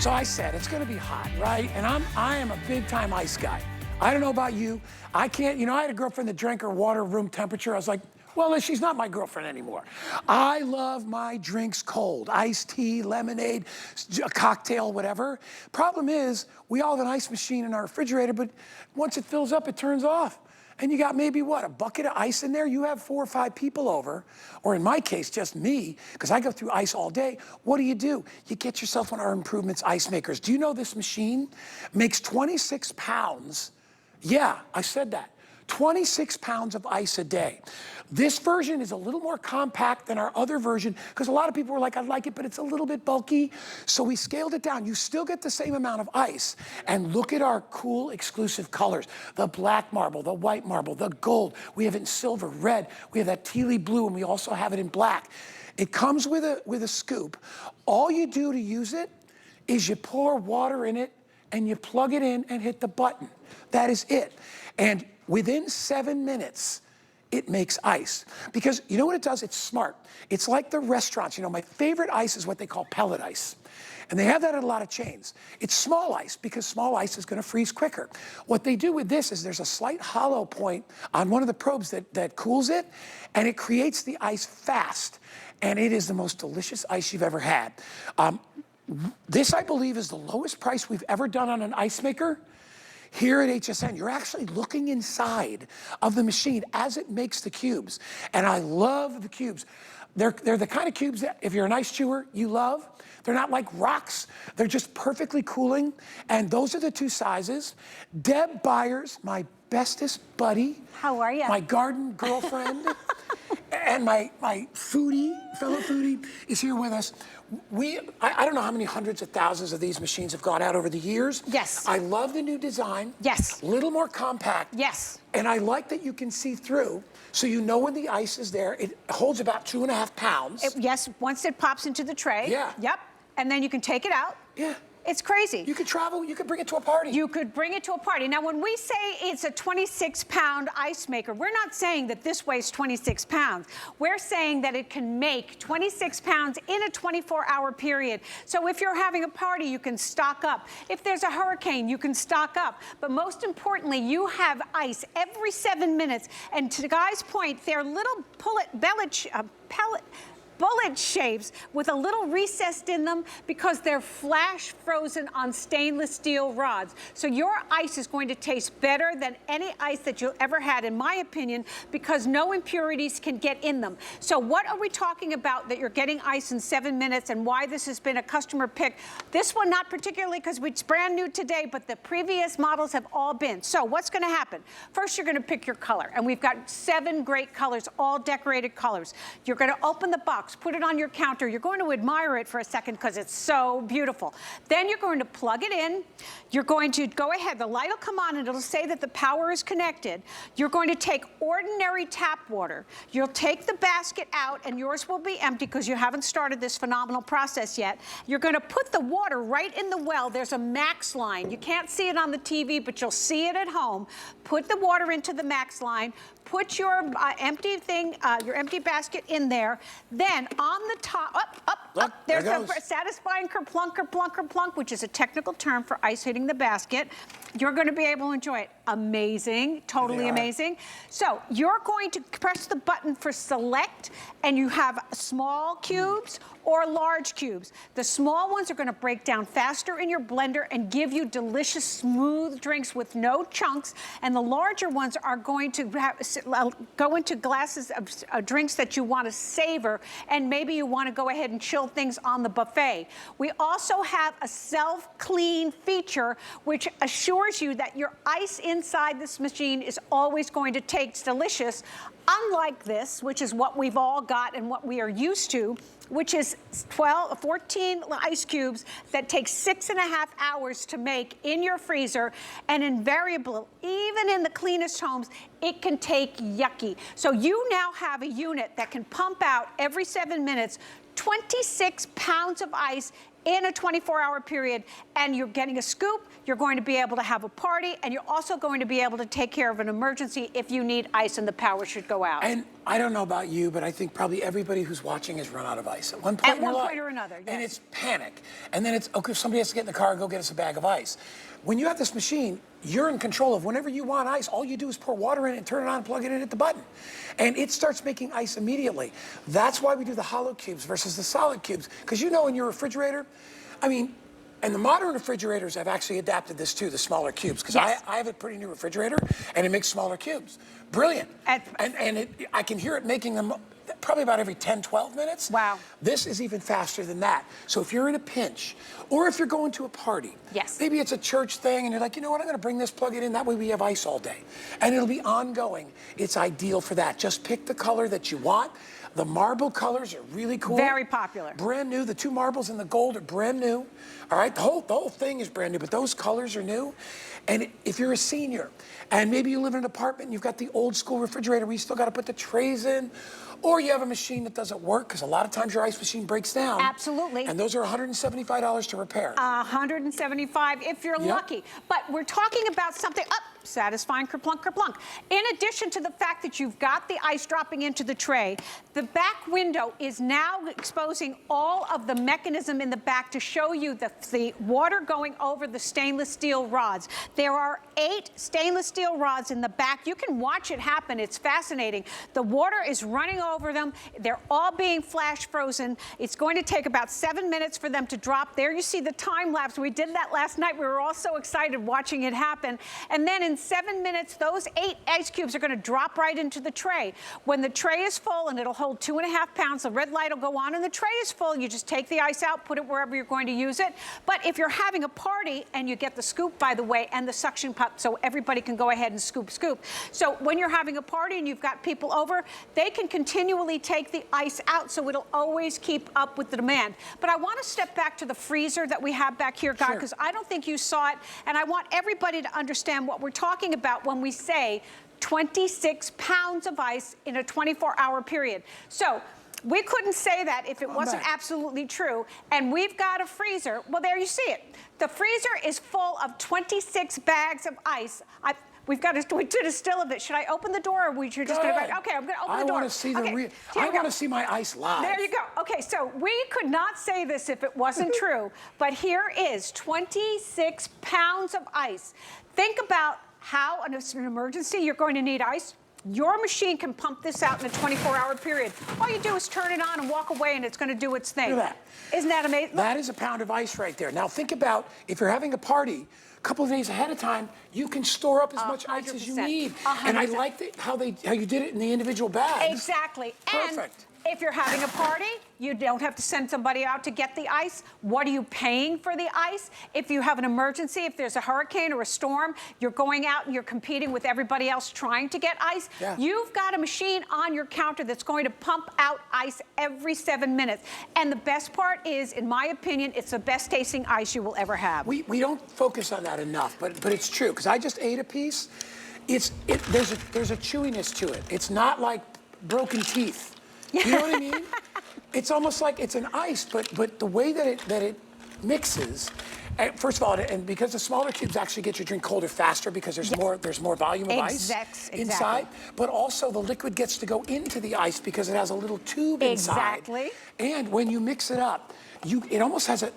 So I said, it's gonna be hot, right? And I am a big time ice guy. I don't know about you. I can't, I had a girlfriend that drank her water room temperature. I was like, well, she's not my girlfriend anymore. I love my drinks cold. Iced tea, lemonade, a cocktail, whatever. Problem is, we all have an ice machine in our refrigerator, but once it fills up, it turns off. And you got maybe, what, a bucket of ice in there? You have 4 or 5 people over, or in my case, just me, because I go through ice all day. What do? You get yourself one of our Improvements ice makers. Do you know this machine makes 26 pounds? Yeah, I said that. 26 pounds of ice a day. This version is a little more compact than our other version because a lot of people were like, I like it, but it's a little bit bulky. So we scaled it down. You still get the same amount of ice. And look at our cool exclusive colors. The black marble, the white marble, the gold. We have it in silver, red. We have that tealy blue, and we also have it in black. It comes with a scoop. All you do to use it is you pour water in it and you plug it in and hit the button. That is it. And within 7 minutes, it makes ice. Because you know what it does? It's smart. It's like the restaurants. My favorite ice is what they call pellet ice. And they have that at a lot of chains. It's small ice because small ice is going to freeze quicker. What they do with this is there's a slight hollow point on one of the probes that cools it, and it creates the ice fast. And it is the most delicious ice you've ever had. This, I believe, is the lowest price we've ever done on an ice maker. Here at HSN, you're actually looking inside of the machine as it makes the cubes. And I love the cubes. They're the kind of cubes that if you're an ice chewer, you love. They're not like rocks. They're just perfectly cooling. And those are the 2 sizes. Deb Byers, my bestest buddy. How are you? My garden girlfriend. And my fellow foodie is here with us. I don't know how many hundreds of thousands of these machines have gone out over the years. Yes. I love the new design. Yes. A little more compact. Yes. And I like that you can see through, so you know when the ice is there. It holds about 2.5 pounds. Yes, once it pops into the tray. Yeah. Yep. And then you can take it out. Yeah. It's crazy. You could travel, you could bring it to a party. You could bring it to a party. Now, when we say it's a 26-pound ice maker, we're not saying that this weighs 26 pounds. We're saying that it can make 26 pounds in a 24-hour period. So if you're having a party, you can stock up. If there's a hurricane, you can stock up. But most importantly, you have ice every 7 minutes. And to the guy's point, they're little bullet shapes with a little recessed in them because they're flash frozen on stainless steel rods. So your ice is going to taste better than any ice that you'll ever had, in my opinion, because no impurities can get in them. So what are we talking about that you're getting ice in 7 minutes, and why this has been a customer pick? This one not particularly because it's brand new today, but the previous models have all been. So what's going to happen? First, you're going to pick your color, and we've got 7 great colors, all decorated colors. You're going to open the box, put it on your counter. You're going to admire it for a second because it's so beautiful. Then you're going to plug it in. You're going to go ahead. The light will come on and it'll say that the power is connected. You're going to take ordinary tap water. You'll take the basket out and yours will be empty because you haven't started this phenomenal process yet. You're going to put the water right in the well. There's a max line. You can't see it on the TV, but you'll see it at home. Put the water into the max line. Put your your empty basket in there. Then on the top, up, there's a satisfying kerplunk, kerplunk, kerplunk, which is a technical term for ice hitting the basket. You're going to be able to enjoy it. Amazing, totally amazing. So you're going to press the button for select, and you have small cubes or large cubes. The small ones are going to break down faster in your blender and give you delicious, smooth drinks with no chunks. And the larger ones are going to go into glasses of drinks that you want to savor, and maybe you want to go ahead and chill things on the buffet. We also have a self-clean feature, which assures you that your ice inside this machine is always going to taste delicious, unlike this, which is what we've all got and what we are used to, which is 14 ice cubes that take 6.5 hours to make in your freezer, and invariably, even in the cleanest homes, it can take yucky. So you now have a unit that can pump out every 7 minutes 26 pounds of ice in a 24-hour period, and you're getting a scoop, you're going to be able to have a party, and you're also going to be able to take care of an emergency if you need ice and the power should go out. And I don't know about you, but I think probably everybody who's watching has run out of ice at one point in their life. At one point or another, yes. And it's panic. And then it's, okay, somebody has to get in the car and go get us a bag of ice. When you have this machine, you're in control of whenever you want ice. All you do is pour water in it and turn it on and plug it in at the button. And it starts making ice immediately. That's why we do the hollow cubes versus the solid cubes. Because you know in your refrigerator, I mean, and the modern refrigerators have actually adapted this too, the smaller cubes. Because yes. I have a pretty new refrigerator, and it makes smaller cubes. Brilliant. And I can hear it making them probably about every 10, 12 minutes. Wow. This is even faster than that. So if you're in a pinch, or if you're going to a party, yes. maybe it's a church thing, and you're like, you know what, I'm gonna bring this, plug it in, that way we have ice all day. And it'll be ongoing. It's ideal for that. Just pick the color that you want. The marble colors are really cool. Very popular. Brand new. The two marbles and the gold are brand new. All right, the whole thing is brand new, but those colors are new. And if you're a senior, and maybe you live in an apartment and you've got the old school refrigerator where you still got to put the trays in, or you have a machine that doesn't work, because a lot of times your ice machine breaks down. Absolutely. And those are $175 to repair. $175 if you're lucky. But we're talking about something, satisfying kerplunk, kerplunk. In addition to the fact that you've got the ice dropping into the tray, the back window is now exposing all of the mechanism in the back to show you the water going over the stainless steel rods. There are 8 stainless steel rods in the back. You can watch it happen. It's fascinating. The water is running over them. They're all being flash frozen. It's going to take about 7 minutes for them to drop. There you see the time lapse. We did that last night. We were all so excited watching it happen. And then in 7 minutes, those 8 ice cubes are going to drop right into the tray. When the tray is full, and it'll hold 2.5 pounds, the red light will go on, and the tray is full. You just take the ice out, put it wherever you're going to use it. But if you're having a party, and you get the scoop, by the way, and the suction cup, so everybody can go ahead and scoop, scoop. So when you're having a party and you've got people over, they can continually take the ice out, so it'll always keep up with the demand. But I want to step back to the freezer that we have back here, Guy, because I don't think you saw it, and I want everybody to understand what we're talking about when we say 26 pounds of ice in a 24-hour period. So we couldn't say that if it wasn't absolutely true. And we've got a freezer. Well, there you see it. The freezer is full of 26 bags of ice. We did a still of it. Should I open the door, or we should just go? Okay, I'm going to open the door. I want to see I want to see my ice live. There you go. Okay, so we could not say this if it wasn't true, but here is 26 pounds of ice. Think about how, in an emergency, you're going to need ice. Your machine can pump this out in a 24-hour period. All you do is turn it on and walk away, and it's going to do its thing. Look at that. Isn't that amazing? That is a pound of ice right there. Now think about if you're having a party, a couple of days ahead of time, you can store up as much ice as you need. 100%. And I like how you did it in the individual bags. Exactly. Perfect. And if you're having a party, you don't have to send somebody out to get the ice. What are you paying for the ice? If you have an emergency, if there's a hurricane or a storm, you're going out and you're competing with everybody else trying to get ice. Yeah. You've got a machine on your counter that's going to pump out ice every 7 minutes. And the best part is, in my opinion, it's the best tasting ice you will ever have. We don't focus on that enough, but it's true, because I just ate a piece. There's a chewiness to it. It's not like broken teeth. You know what I mean? It's almost like it's an ice, but the way that it mixes, first of all, and because the smaller cubes actually get your drink colder faster because there's more volume of ice inside, but also the liquid gets to go into the ice because it has a little tube inside. Exactly. And when you mix it up, it almost has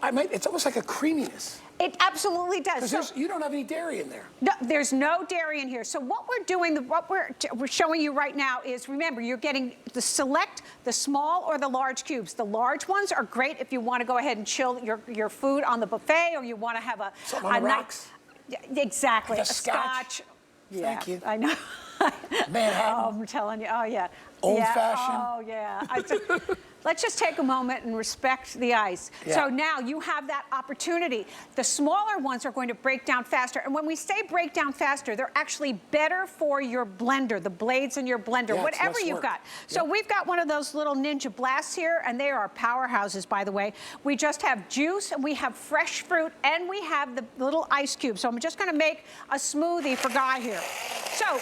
it's almost like a creaminess. It absolutely does. Because you don't have any dairy in there. No, there's no dairy in here. So what we're doing, what we're showing you right now is, remember, you're getting the small or the large cubes. The large ones are great if you want to go ahead and chill your food on the buffet, or you want to have something on the rocks. Exactly. Like a scotch. Yeah, Thank you. I know. Manhattan. Oh, I'm telling you. Oh, yeah. Old-fashioned. Oh, yeah. Let's just take a moment and respect the ice. Yeah. So now you have that opportunity. The smaller ones are going to break down faster. And when we say break down faster, they're actually better for your blender, the blades in your blender, whatever you've got. So we've got one of those little Ninja Blasts here, and they are powerhouses, by the way. We just have juice, and we have fresh fruit, and we have the little ice cubes. So I'm just going to make a smoothie for Guy here. So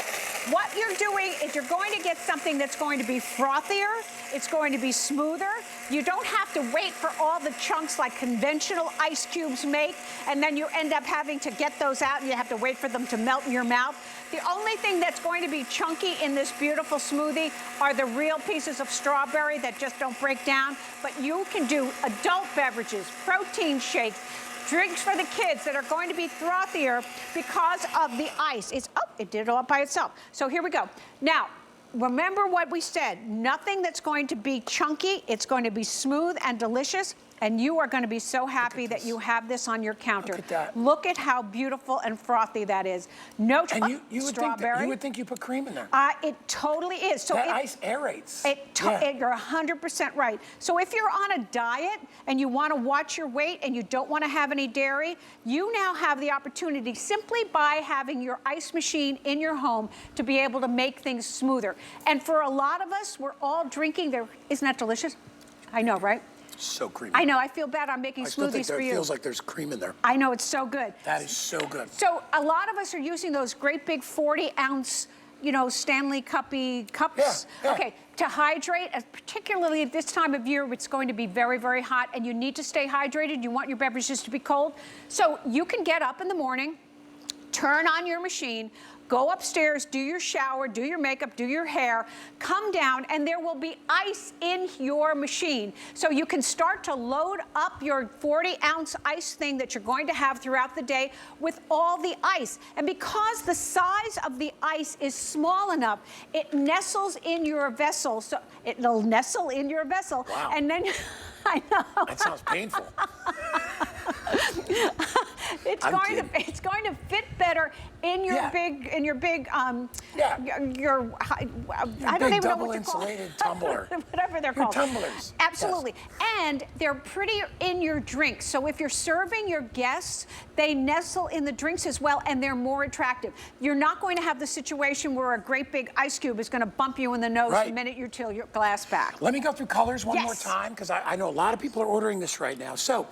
what you're doing is you're going to get something that's going going to be frothier. It's going to be smoother. You don't have to wait for all the chunks like conventional ice cubes make, and then you end up having to get those out and you have to wait for them to melt in your mouth. The only thing that's going to be chunky in this beautiful smoothie are the real pieces of strawberry that just don't break down. But you can do adult beverages, protein shakes, drinks for the kids that are going to be frothier because of the ice. It did it all by itself. So here we go. Now, remember what we said. Nothing that's going to be chunky. It's going to be smooth and delicious. And you are going to be so happy that you have this on your counter. Look at that. Look at how beautiful and frothy that is. No And you would strawberry. you would think you put cream in there. It totally is. So that ice aerates. You're 100% right. So if you're on a diet and you want to watch your weight and you don't want to have any dairy, you now have the opportunity simply by having your ice machine in your home to be able to make things smoother. And for a lot of us, we're all drinking there. Isn't that delicious? I know, right? So creamy. I know, I feel bad I'm making smoothies for you. It feels like there's cream in there. I know, it's so good. That is so good. So a lot of us are using those great big 40-ounce, you know, Stanley cuppy cups. Yeah. Okay, to hydrate, particularly at this time of year, it's going to be very, very hot and you need to stay hydrated. You want your beverages to be cold. So you can get up in the morning, turn on your machine, go upstairs, do your shower, do your makeup, do your hair, come down, and there will be ice in your machine. So you can start to load up your 40-ounce ice thing that you're going to have throughout the day with all the ice. And because the size of the ice is small enough, it nestles in your vessel. So it'll nestle in your vessel. Wow. And then, I know. That sounds painful. It's going to fit better in your big I don't even know what double you call it. insulated tumbler. Whatever they're called. Tumblers. Absolutely. Yes. And they're prettier in your drinks. So if you're serving your guests, they nestle in the drinks as well, and they're more attractive. You're not going to have the situation where a great big ice cube is going to bump you in the nose the minute you tilt your glass back. Let me go through colors one more time, because I know a lot of people are ordering this right now. So,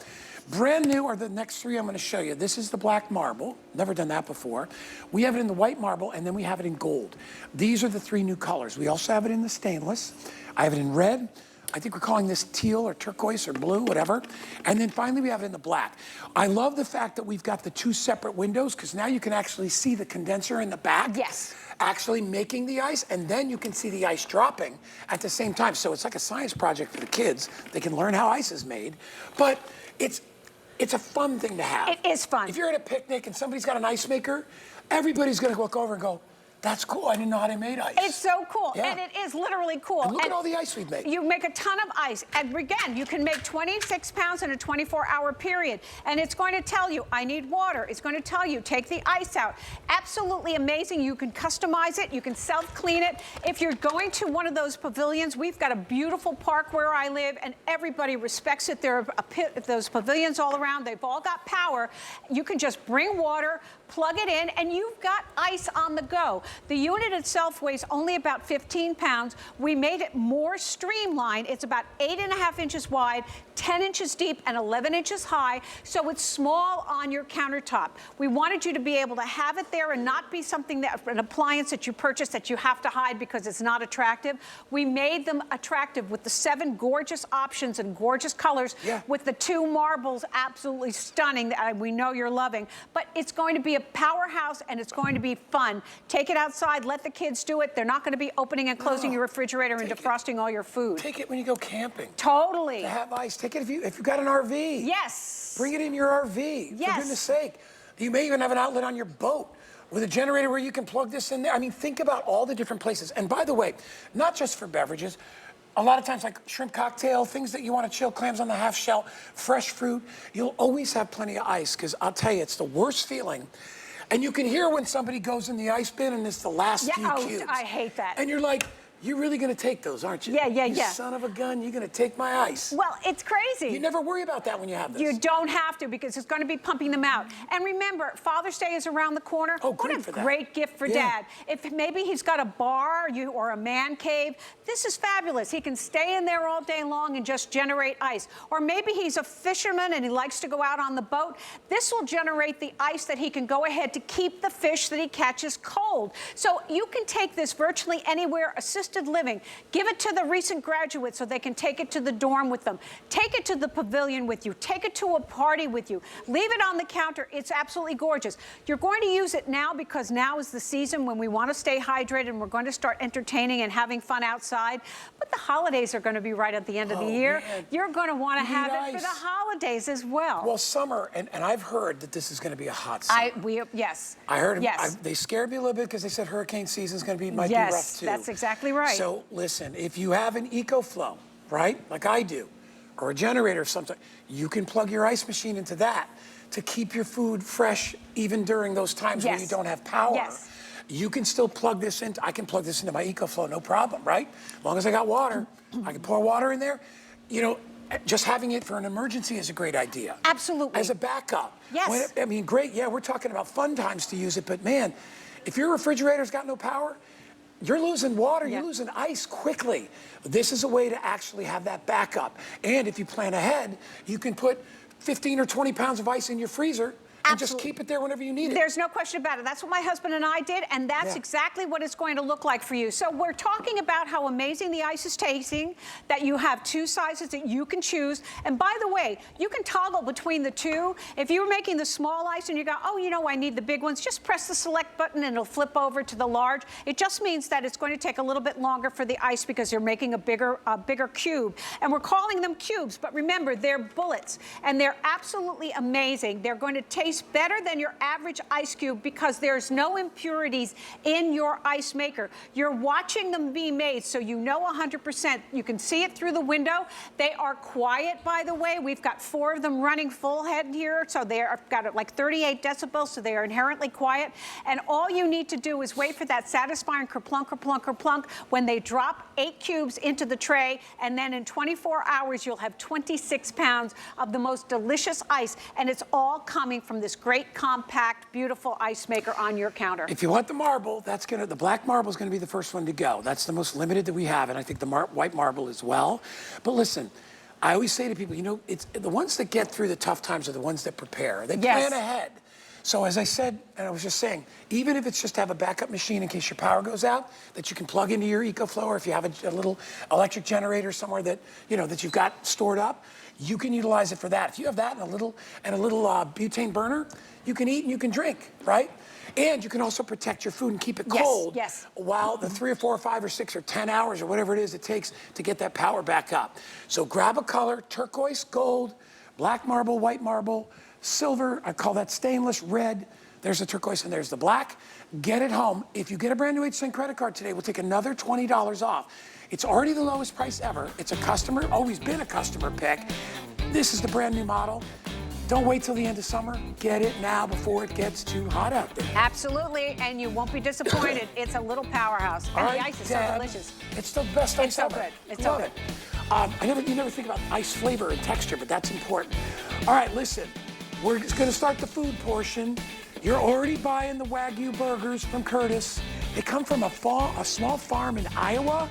brand new are the next three I'm going to show you. This is the black marble. Never done that before. We have it in the white marble, and then we have it in gold. These are the three new colors. We also have it in the stainless. I have it in red. I think we're calling this teal or turquoise or blue, whatever. And then finally we have it in the black. I love the fact that we've got the two separate windows, because now you can actually see the condenser in the back. Yes. Actually making the ice, and then you can see the ice dropping at the same time. So it's like a science project for the kids. They can learn how ice is made. But it's a fun thing to have. It is fun. If you're at a picnic and somebody's got an ice maker, everybody's going to look over and go, that's cool. I didn't know how they made ice. It's so cool. Yeah. And it is literally cool. And look at all the ice we've made. You make a ton of ice. And again, you can make 26 pounds in a 24-hour period. And it's going to tell you, I need water. It's going to tell you, take the ice out. Absolutely amazing. You can customize it. You can self-clean it. If you're going to one of those pavilions, we've got a beautiful park where I live, and everybody respects it. There are those pavilions all around. They've all got power. You can just bring water, plug it in, and you've got ice on the go. The unit itself weighs only about 15 pounds. We made it more streamlined. It's about 8.5 inches wide, 10 inches deep, and 11 inches high, so it's small on your countertop. We wanted you to be able to have it there and not be something that, an appliance that you purchase that you have to hide because it's not attractive. We made them attractive with the 7 gorgeous options and gorgeous colors, with the 2 marbles absolutely stunning that we know you're loving. But it's going to be a powerhouse, and it's going to be fun. Take it outside, let the kids do it. They're not going to be opening and closing your refrigerator and defrosting all your food. Take it when you go camping. Totally. To have ice. Take it if you've got an RV. Yes. Bring it in your RV. Yes. For goodness sake. You may even have an outlet on your boat with a generator where you can plug this in there. I mean, think about all the different places. And by the way, not just for beverages, a lot of times like shrimp cocktail, things that you want to chill, clams on the half shell, fresh fruit, you'll always have plenty of ice, because I'll tell you, it's the worst feeling. And you can hear when somebody goes in the ice bin and it's the last few cubes. I hate that. And you're like, you're really going to take those, aren't you? Yeah. You son of a gun, you're going to take my ice. Well, it's crazy. You never worry about that when you have this. You don't have to, because it's going to be pumping them out. And remember, Father's Day is around the corner. Oh, what a great gift for Dad. If maybe he's got a bar or a man cave, this is fabulous. He can stay in there all day long and just generate ice. Or maybe he's a fisherman and he likes to go out on the boat. This will generate the ice that he can go ahead to keep the fish that he catches cold. So you can take this virtually anywhere, assisted assisted living. Give it to the recent graduates so they can take it to the dorm with them. Take it to the pavilion with you. Take it to a party with you. Leave it on the counter. It's absolutely gorgeous. You're going to use it now because now is the season when we want to stay hydrated and we're going to start entertaining and having fun outside. But the holidays are going to be right at the end of the year. Man. You're going to want to have ice it for the holidays as well. Well, summer, and I've heard that this is going to be a hot summer. Yes. I heard yes. they scared me a little bit because they said hurricane season might be rough too. That's exactly right. So listen, if you have an EcoFlow, right, like I do, or a generator of some type, you can plug your ice machine into that to keep your food fresh even during those times where you don't have power. Yes. You can still plug this into, I can plug this into my EcoFlow, no problem, right? As long as I got water, I can pour water in there. You know, just having it for an emergency is a great idea. Absolutely. As a backup. Yes. I mean, great, yeah, we're talking about fun times to use it, but man, if your refrigerator's got no power, you're losing water, you're losing ice quickly. This is a way to actually have that backup. And if you plan ahead, you can put 15 or 20 pounds of ice in your freezer and just keep it there whenever you need it. There's no question about it. That's what my husband and I did, and that's exactly what it's going to look like for you. So we're talking about how amazing the ice is tasting, that you have two sizes that you can choose. And by the way, you can toggle between the two. If you were making the small ice and you go, oh, you know, I need the big ones, just press the select button and it'll flip over to the large. It just means that it's going to take a little bit longer for the ice because you're making a bigger cube. And we're calling them cubes, but remember, they're bullets, and they're absolutely amazing. They're going to taste better than your average ice cube because there's no impurities in your ice maker. You're watching them be made, so you know 100%. You can see it through the window. They are quiet, by the way. We've got 4 of them running full head here, so they've got like 38 decibels, so they are inherently quiet. And all you need to do is wait for that satisfying kerplunk, kerplunk, kerplunk when they drop 8 cubes into the tray, and then in 24 hours, you'll have 26 pounds of the most delicious ice, and it's all coming from this great, compact, beautiful ice maker on your counter. If you want the marble, the black marble is gonna be the first one to go. That's the most limited that we have, and I think the white marble as well. But listen, I always say to people, you know, it's the ones that get through the tough times are the ones that prepare. They plan ahead. So as I said, and I was just saying, even if it's just to have a backup machine in case your power goes out, that you can plug into your EcoFlow, or if you have a little electric generator somewhere that, you know, that you've got stored up, you can utilize it for that. If you have that and a little butane burner, you can eat and you can drink, right? And you can also protect your food and keep it cold while the 3 or 4 or 5 or 6 or 10 hours or whatever it is it takes to get that power back up. So grab a color, turquoise, gold, black marble, white marble, silver, I call that stainless, red. There's the turquoise and there's the black. Get it home. If you get a brand new 8% credit card today, we'll take another $20 off. It's already the lowest price ever. It's a customer, always been a customer pick. This is the brand new model. Don't wait till the end of summer. Get it now before it gets too hot out there. Absolutely, and you won't be disappointed. It's a little powerhouse. And the ice is so delicious. It's the best ice ever. Good. It's so good. You never think about ice flavor and texture, but that's important. All right, listen. We're just going to start the food portion. You're already buying the Wagyu burgers from Curtis. They come from a small farm in Iowa.